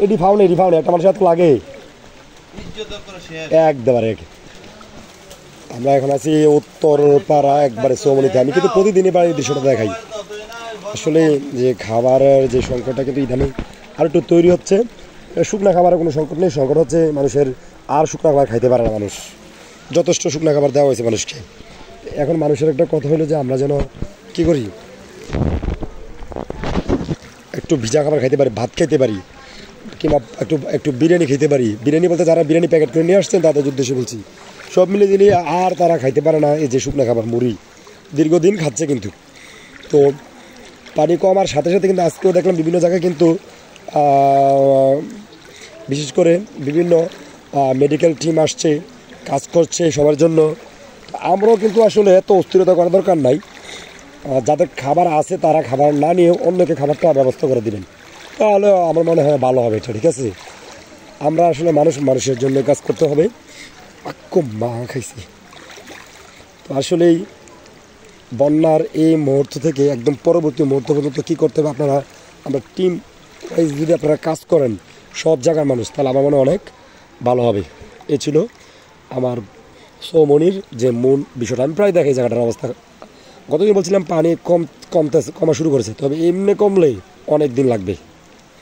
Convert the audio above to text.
এটি ফাউনে একটা মানুষের হাতে লাগে একবারে। আমরা এখন আছি উত্তর পাড়া একবারে চৌমনিতে। আমি কিন্তু প্রতিদিনই বাড়ির দৃশ্যটা দেখাই। আসলে যে খাবারের যে সংকটটা কিন্তু ইদানিং আর একটু তৈরি হচ্ছে। শুকনা খাবারের কোনো সংকট নেই, সংকট হচ্ছে মানুষের আর শুকনা খাবার খাইতে পারে না মানুষ। যথেষ্ট শুকনা খাবার দেওয়া হয়েছে মানুষকে। এখন মানুষের একটা কথা হলো যে আমরা যেন কী করি, একটু ভিজা খাবার খাইতে পারি, ভাত খাইতে পারি, কিংবা একটু বিরিয়ানি খেতে পারি। বিরিয়ানি বলতে যারা বিরিয়ানি প্যাকেট করে নিয়ে আসছেন তাদের উদ্দেশ্যে বলছি। সব মিলে দিলে আর তারা খাইতে পারে না এই যে শুকনা খাবার, মুড়ি দীর্ঘদিন খাচ্ছে কিন্তু। তো পানি কমার সাথে সাথে কিন্তু আজকেও দেখলাম বিভিন্ন জায়গায় কিন্তু বিশেষ করে বিভিন্ন মেডিকেল টিম আসছে, কাজ করছে সবার জন্য। আমরাও কিন্তু আসলে এত অস্থিরতা করার দরকার নাই। যাদের খাবার আছে তারা খাবার না নিয়ে অন্যকে খাবারটা ব্যবস্থা করে দিবেন, তাহলে আমার মনে হয় ভালো হবে এটা। ঠিক আছে, আমরা আসলে মানুষের জন্য কাজ করতে হবে। খুব মা খাইছি তো। আসলেই বন্যার এই মুহূর্ত থেকে একদম পরবর্তী মুহূর্ত পর্যন্ত কী করতে হবে আপনারা, আমরা টিম ওয়াইজ যদি আপনারা কাজ করেন সব জায়গার মানুষ, তাহলে আমার মনে অনেক ভালো হবে। এ ছিল আমার চৌমনির যে মূল বিষয়টা। আমি প্রায় দেখি জায়গাটার অবস্থা। গতদিন বলছিলাম পানি কমা শুরু করেছে, তবে এমনি কমলে অনেক দিন লাগবে।